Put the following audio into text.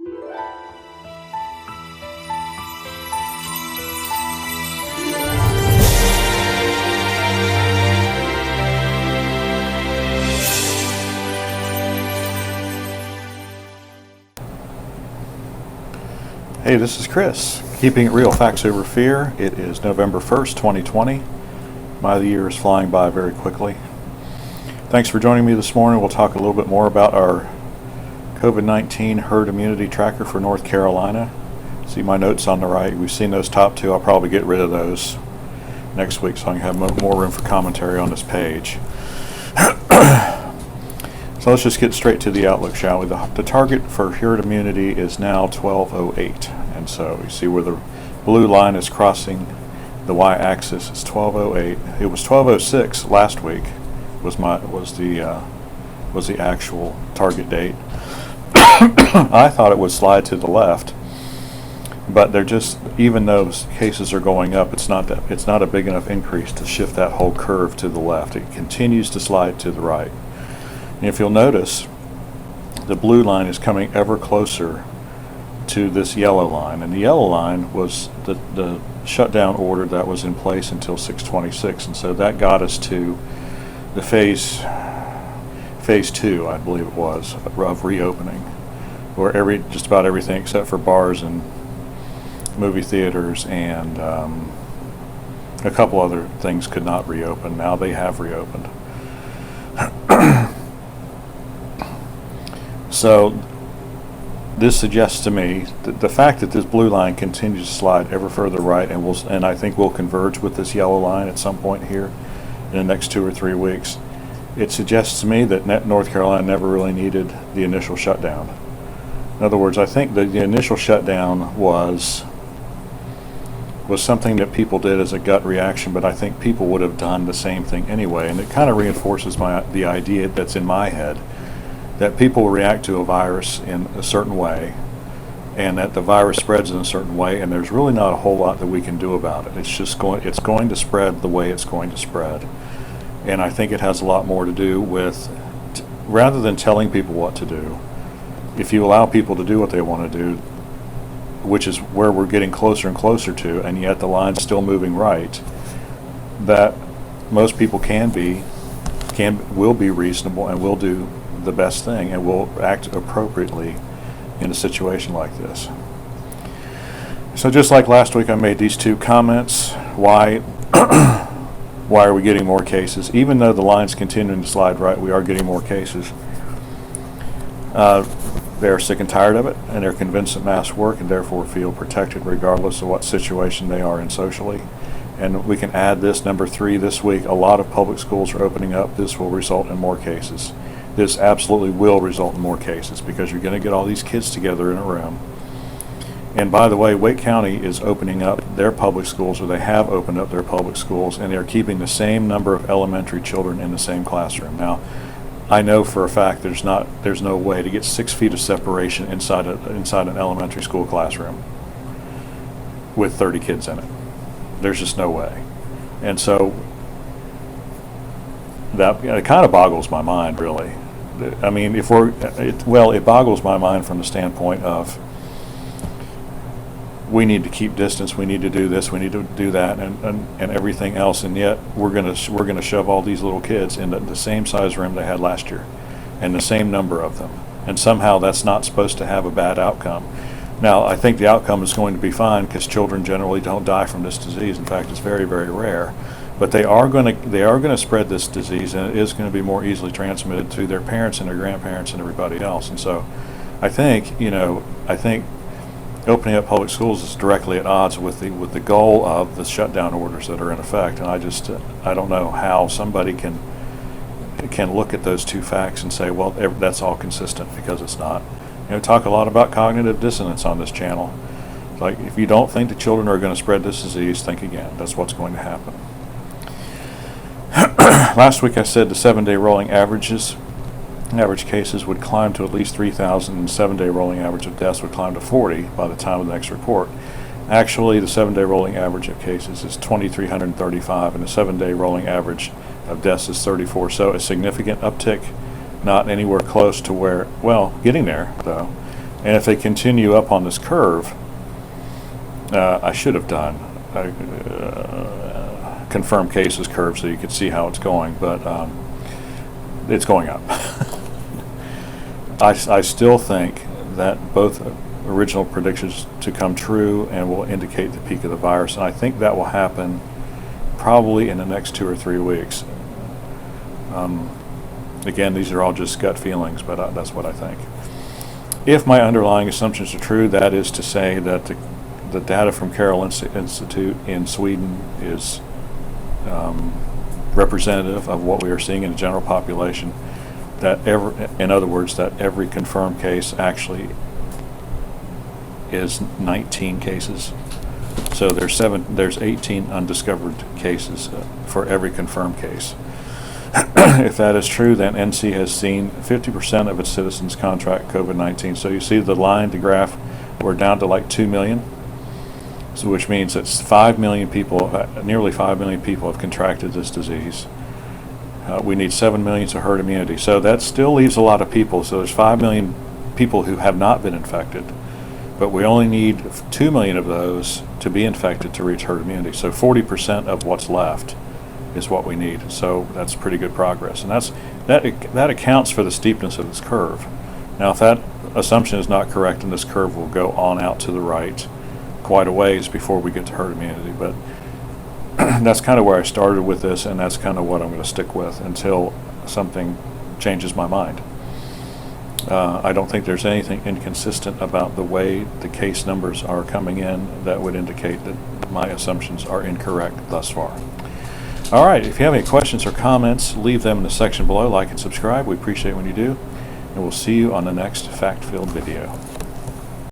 Hey, this is Chris, Keeping It Real, Facts Over Fear. It is November 1st, 2020. The year is flying by very quickly. Thanks for joining me this morning. We'll talk a little bit more about our COVID-19 herd immunity tracker for North Carolina. See my notes on the right. We've seen those top two. I'll probably get rid of those next week so I can have more room for commentary on this page. So let's just get straight to the outlook, shall we? The target for herd immunity is now 1208. And so you see where the blue line is crossing the y-axis. It's 1208. It was 1206 last week. Was the actual target date. I thought it would slide to the left, but they're just, even though cases are going up, it's not a big enough increase to shift that whole curve to the left. It continues to slide to the right. And if you'll notice, the blue line is coming ever closer to this yellow line, and the yellow line was the shutdown order that was in place until 6/26, and so that got us to the phase 2, I believe it was, of reopening, where just about everything except for bars and movie theaters and a couple other things could not reopen. Now they have reopened. So this suggests to me that the fact that this blue line continues to slide ever further right and I think will converge with this yellow line at some point here in the next 2 or 3 weeks, it suggests to me that North Carolina never really needed the initial shutdown. In other words, I think that the initial shutdown was something that people did as a gut reaction, but I think people would have done the same thing anyway, and it kind of reinforces the idea that's in my head that people react to a virus in a certain way, and that the virus spreads in a certain way, and there's really not a whole lot that we can do about it. It's going to spread the way it's going to spread. And I think it has a lot more to do with, rather than telling people what to do, if you allow people to do what they want to do, which is where we're getting closer and closer to, and yet the line's still moving right, that most people will be reasonable and will do the best thing and will act appropriately in a situation like this. So just like last week, I made these two comments. Why are we getting more cases? Even though the line's continuing to slide right, we are getting more cases. They're sick and tired of it, and they're convinced that masks work and therefore feel protected regardless of what situation they are in socially. And we can add this, number 3, this week, a lot of public schools are opening up. This will result in more cases. This absolutely will result in more cases because you're going to get all these kids together in a room. And by the way, Wake County is opening up their public schools, or they have opened up their public schools, and they're keeping the same number of elementary children in the same classroom. Now, I know for a fact there's no way to get 6 feet of separation inside an elementary school classroom with 30 kids in it. There's just no way. And so that it kind of boggles my mind, really. I mean, it boggles my mind from the standpoint of we need to keep distance, we need to do this, we need to do that, and everything else, and yet we're gonna shove all these little kids in the same size room they had last year, and the same number of them, and somehow that's not supposed to have a bad outcome. Now, I think the outcome is going to be fine because children generally don't die from this disease. In fact, it's very, very rare. But they are going to spread this disease, and it is going to be more easily transmitted to their parents and their grandparents and everybody else. And so, I think opening up public schools is directly at odds with the goal of the shutdown orders that are in effect. And I don't know how somebody can look at those two facts and say, well, that's all consistent, because it's not. Talk a lot about cognitive dissonance on this channel. Like, if you don't think the children are going to spread this disease, think again. That's what's going to happen. Last week I said the 7-day rolling average cases would climb to at least 3,000, and 7-day rolling average of deaths would climb to 40 by the time of the next report. Actually, the 7-day rolling average of cases is 2,335, and the 7-day rolling average of deaths is 34. So a significant uptick, not anywhere close to getting there though, And if they continue up on this curve, I should have done confirmed cases curve so you could see how it's going, but it's going up. I still think that both original predictions to come true and will indicate the peak of the virus, and I think that will happen probably in the next 2 or 3 weeks. Again, these are all just gut feelings, but that's what I think. If my underlying assumptions are true, that is to say that the data from Karolinska Institute in Sweden is representative of what we are seeing in the general population, in other words, that every confirmed case actually is 19 cases. So there's 18 undiscovered cases for every confirmed case. If that is true, then NC has seen 50% of its citizens contract COVID-19. So you see the line, the graph, we're down to like 2 million. So which means that 5 million people, nearly 5 million people have contracted this disease. We need 7 million to herd immunity. So that still leaves a lot of people. So there's 5 million people who have not been infected, but we only need 2 million of those to be infected to reach herd immunity. So 40% of what's left is what we need. So that's pretty good progress. And that accounts for the steepness of this curve. Now, if that assumption is not correct, then this curve will go on out to the right quite a ways before we get to herd immunity. But that's kind of where I started with this, and that's kind of what I'm going to stick with until something changes my mind. I don't think there's anything inconsistent about the way the case numbers are coming in that would indicate that my assumptions are incorrect thus far. All right, if you have any questions or comments, leave them in the section below. Like and subscribe. We appreciate when you do. And we'll see you on the next fact-filled video.